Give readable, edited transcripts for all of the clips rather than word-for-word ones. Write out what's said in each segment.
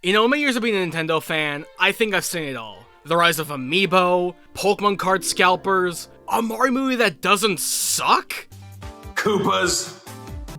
You know, in my years of being a Nintendo fan, I think I've seen it all. The rise of Amiibo, Pokemon card scalpers, a Mario movie that doesn't suck? Koopas.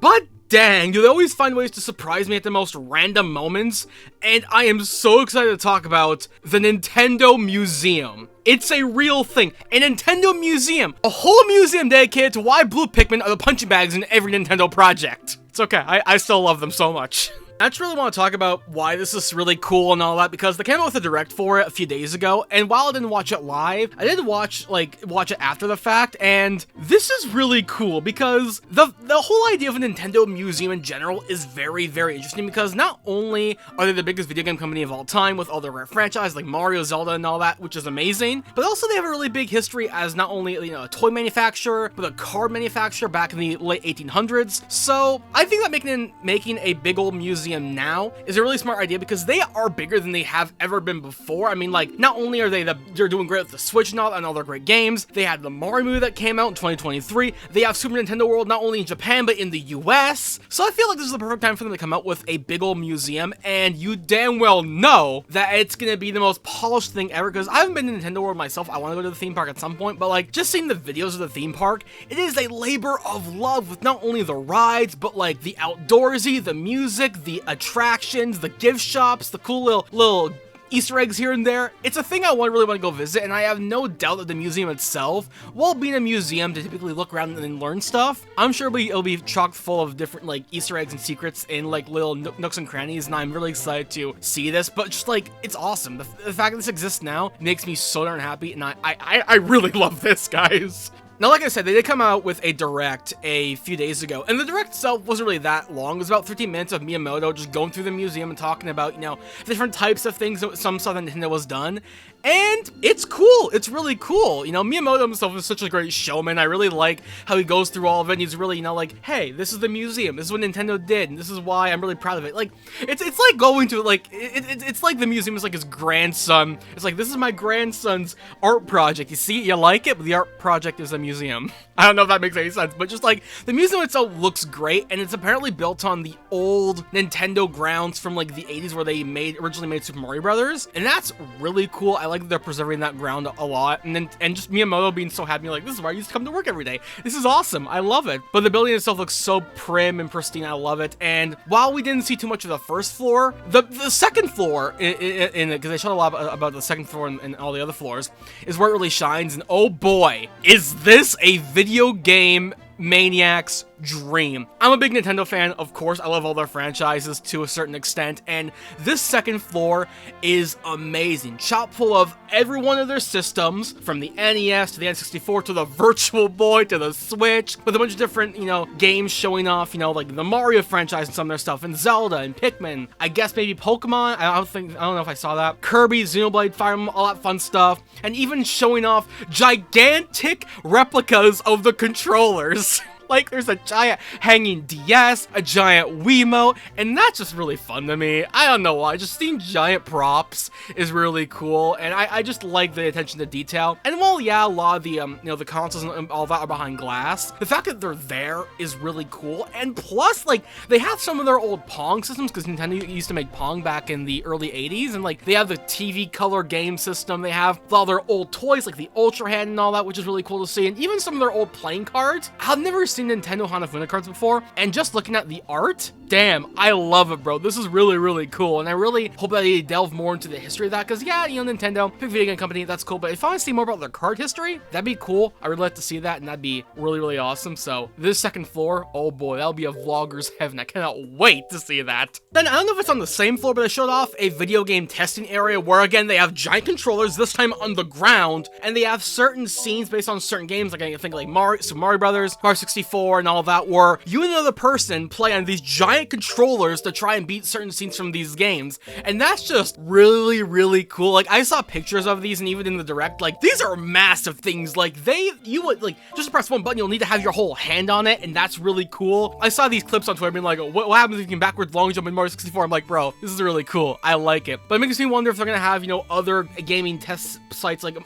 But dang, do they always find ways to surprise me at the most random moments? And I am so excited to talk about the Nintendo Museum. It's a real thing. A Nintendo Museum. A whole museum dedicated to why blue Pikmin are the punching bags in every Nintendo project. It's okay, I still love them so much. I just really want to talk about why this is really cool and all that, because they came out with a direct for it a few days ago, and while I didn't watch it live, I did watch it after the fact, and this is really cool because the whole idea of a Nintendo Museum in general is very, very interesting, because not only are they the biggest video game company of all time with all their rare franchises like Mario, Zelda, and all that, which is amazing, but also they have a really big history as not only, you know, a toy manufacturer, but a card manufacturer back in the late 1800s. So I think that making a big old museum now is a really smart idea, because they are bigger than they have ever been before. I mean, like, not only are they're doing great with the Switch and all their great games, they had the Mario movie that came out in 2023, they have Super Nintendo World not only in Japan, but in the US, so I feel like this is the perfect time for them to come out with a big old museum, and you damn well know that it's gonna be the most polished thing ever, because I haven't been to Nintendo World myself. I want to go to the theme park at some point, but like, just seeing the videos of the theme park, it is a labor of love with not only the rides, but like the outdoorsy, the music, the attractions, the gift shops, the cool little Easter eggs here and there. It's a thing I really want to go visit, and I have no doubt that the museum itself, while being a museum to typically look around and learn stuff, I'm sure it'll be chock full of different like Easter eggs and secrets in like little nooks and crannies, and I'm really excited to see this. But just like, it's awesome. The fact that this exists now makes me so darn happy, and I really love this, guys. Now, like I said, they did come out with a direct a few days ago, and the direct itself wasn't really that long. It was about 15 minutes of Miyamoto just going through the museum and talking about, you know, different types of things, some stuff that Nintendo was done. And it's cool. It's really cool. You know, Miyamoto himself is such a great showman. I really like how he goes through all of it. And he's really, you know, like, hey, this is the museum. This is what Nintendo did, and this is why I'm really proud of it. Like, it's like going to, like, it's like the museum is like his grandson. It's like, this is my grandson's art project. You see, you like it, but the art project is a museum. I don't know if that makes any sense, but just like, the museum itself looks great, and it's apparently built on the old Nintendo grounds from like the 80s where they originally made Super Mario Brothers, and that's really cool. I like that they're preserving that ground a lot, and just Miyamoto being so happy, like, this is where I used to come to work every day. This is awesome. I love it. But the building itself looks so prim and pristine. I love it. And while we didn't see too much of the first floor, the second floor in it, because they showed a lot about the second floor and all the other floors, is where it really shines. And oh boy, is this a video game maniac's dream. I'm a big Nintendo fan, of course. I love all their franchises to a certain extent, and this second floor is amazing. Chock full of every one of their systems, from the NES to the N64 to the Virtual Boy to the Switch, with a bunch of different, you know, games showing off, you know, like the Mario franchise and some of their stuff, and Zelda and Pikmin. I guess maybe Pokemon. I don't know if I saw that. Kirby, Xenoblade, Fire Emblem, all that fun stuff, and even showing off gigantic replicas of the controllers. Like, there's a giant hanging DS, a giant Wiimote, and that's just really fun to me. I don't know why, just seeing giant props is really cool, and I just like the attention to detail. And while, yeah, a lot of the, you know, the consoles and all that are behind glass, the fact that they're there is really cool. And plus, like, they have some of their old Pong systems, because Nintendo used to make Pong back in the early 80s, and, like, they have the TV color game system, they have all their old toys, like the Ultra Hand and all that, which is really cool to see, and even some of their old playing cards. I've never seen Nintendo Hanafuda cards before, and just looking at the art, damn, I love it, bro. This is really, really cool, and I really hope that they delve more into the history of that, because yeah, you know, Nintendo, big video game company, that's cool, but if I want to see more about their card history, that'd be cool. I would like to see that, and that'd be really, really awesome. So this second floor, oh boy, that'll be a vlogger's heaven. I cannot wait to see that. Then I don't know if it's on the same floor, but they showed off a video game testing area where, again, they have giant controllers, this time on the ground, and they have certain scenes based on certain games, like I think like Super Mario Brothers, Mario 64, and all that, where you and another person play on these giant controllers to try and beat certain scenes from these games, and that's just really, really cool. Like, I saw pictures of these, and even in the direct, like, these are massive things. Like, you would, like, just to press one button, you'll need to have your whole hand on it, and that's really cool. I saw these clips on Twitter being like, what happens if you can backwards long jump in Mario 64? I'm like, bro, this is really cool. I like it. But it makes me wonder if they're gonna have, you know, other gaming test sites, like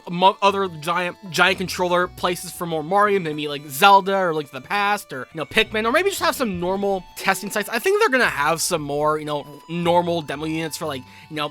other giant controller places for more Mario, maybe like Zelda or Link to the past, or, Pikmin, or maybe just have some normal testing sites. I think they're gonna have some more, normal demo units for, like,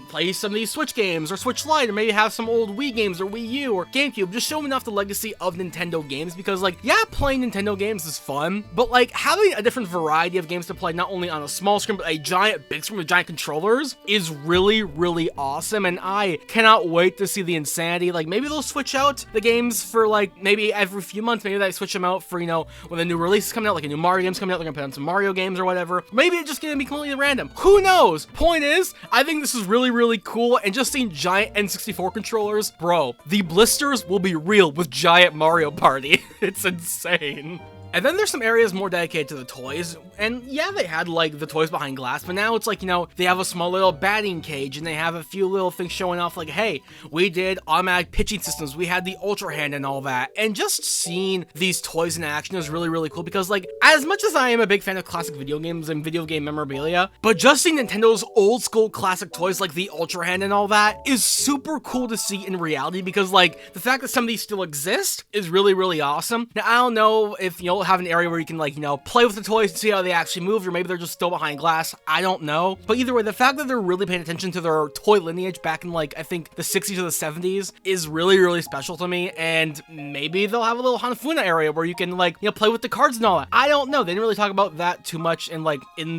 play some of these Switch games, or Switch Lite, or maybe have some old Wii games, or Wii U, or GameCube, just showing off the legacy of Nintendo games, because, like, yeah, playing Nintendo games is fun, but, like, having a different variety of games to play, not only on a small screen, but a giant big screen with giant controllers, is really, really awesome, and I cannot wait to see the insanity. Like, maybe they'll switch out the games for, like, maybe every few months, maybe they switch them out for, when a new release is coming out, like a new Mario game's coming out, they're gonna put on some Mario games or whatever. Maybe it's just gonna be completely random. Who knows? Point is, I think this is really, really cool, and just seeing giant N64 controllers, bro, the blisters will be real with giant Mario Party. It's insane. And then there's some areas more dedicated to the toys, and yeah, they had, like, the toys behind glass, but now it's like, they have a small little batting cage, and they have a few little things showing off, like, hey, we did automatic pitching systems, we had the Ultra Hand and all that, and just seeing these toys in action is really, really cool, because, like, as much as I am a big fan of classic video games and video game memorabilia, but just seeing Nintendo's old school classic toys, like the Ultra Hand and all that, is super cool to see in reality, because, like, the fact that some of these still exist is really, really awesome. Now, I don't know if, have an area where you can, like, play with the toys to see how they actually move, or maybe they're just still behind glass. I don't know. But either way, the fact that they're really paying attention to their toy lineage back in, like, I think the 60s or the 70s is really, really special to me, and maybe they'll have a little Hanafuna area where you can, like, play with the cards and all that. I don't know. They didn't really talk about that too much in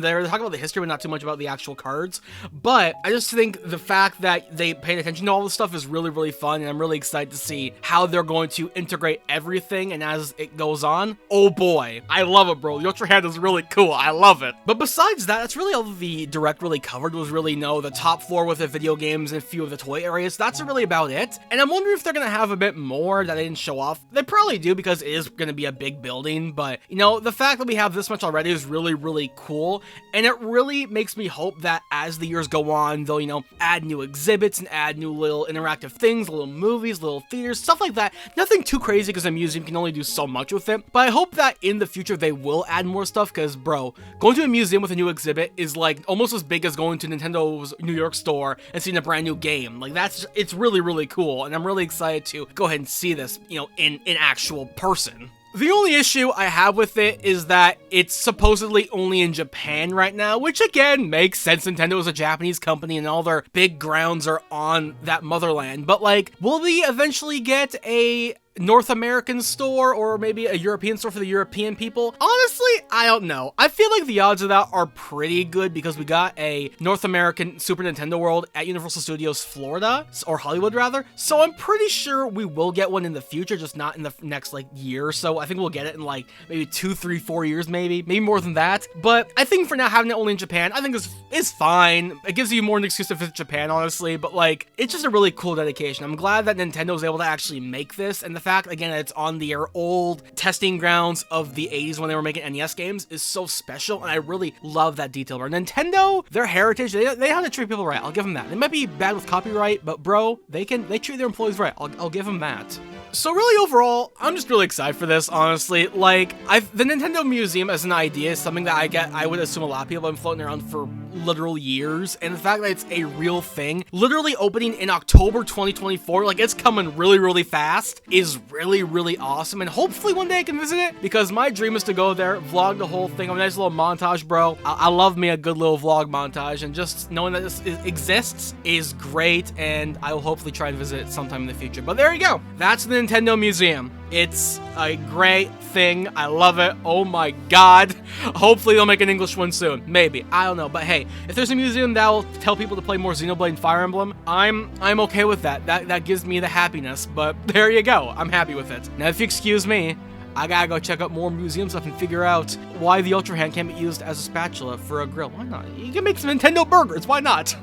there. They talk about the history, but not too much about the actual cards. But I just think the fact that they paid attention to all this stuff is really, really fun, and I'm really excited to see how they're going to integrate everything, and as it goes on, oh boy, I love it, bro. The Ultra Hand is really cool. I love it. But besides that, that's really all the Direct really covered, was really, the top floor with the video games and a few of the toy areas. That's really about it. And I'm wondering if they're going to have a bit more that they didn't show off. They probably do, because it is going to be a big building, but, the fact that we have this much already is really, really cool, and it really makes me hope that as the years go on, they'll, add new exhibits and add new little interactive things, little movies, little theaters, stuff like that. Nothing too crazy, because a museum can only do so much with it, but I hope that in the future they will add more stuff, because, bro, going to a museum with a new exhibit is, like, almost as big as going to Nintendo's New York store and seeing a brand new game. Like, it's really, really cool, and I'm really excited to go ahead and see this, in actual person. The only issue I have with it is that it's supposedly only in Japan right now, which again makes sense. Nintendo is a Japanese company and all their big grounds are on that motherland, but, like, will we eventually get a North American store, or maybe a European store for the European people? Honestly, I don't know. I feel like the odds of that are pretty good, because we got a North American Super Nintendo World at Universal Studios Florida, or Hollywood rather, so I'm pretty sure we will get one in the future, just not in the next, like, year or so. I think we'll get it in, like, maybe 2, 3, 4 years, maybe more than that, but I think for now, having it only in Japan, I think is fine. It gives you more an excuse to visit Japan, honestly, but, like, it's just a really cool dedication. I'm glad that Nintendo was able to actually make this, and the fact, again, that it's on their old testing grounds of the 80s when they were making NES games is so special, and I really love that detail. Or Nintendo, their heritage, they know how to treat people right. I'll give them that. They might be bad with copyright, but bro, they treat their employees right. I'll give them that. So really, overall, I'm just really excited for this, honestly. Like, the Nintendo Museum as an idea is something that I would assume a lot of people have been floating around for literal years, and the fact that it's a real thing, literally opening in October 2024, like, it's coming really, really fast, is really, really awesome, and hopefully one day I can visit it, because my dream is to go there, vlog the whole thing, have a nice little montage, bro. I love me a good little vlog montage, and just knowing that this exists is great, and I will hopefully try and visit it sometime in the future. But there you go. That's the Nintendo Museum. It's a great thing. I love it. Oh my god. Hopefully they'll make an English one soon. Maybe. I don't know. But hey, if there's a museum that will tell people to play more Xenoblade and Fire Emblem, I'm okay with that. That gives me the happiness. But there you go. I'm happy with it. Now, if you excuse me, I gotta go check out more museum stuff and figure out why the Ultra Hand can't be used as a spatula for a grill. Why not? You can make some Nintendo burgers. Why not?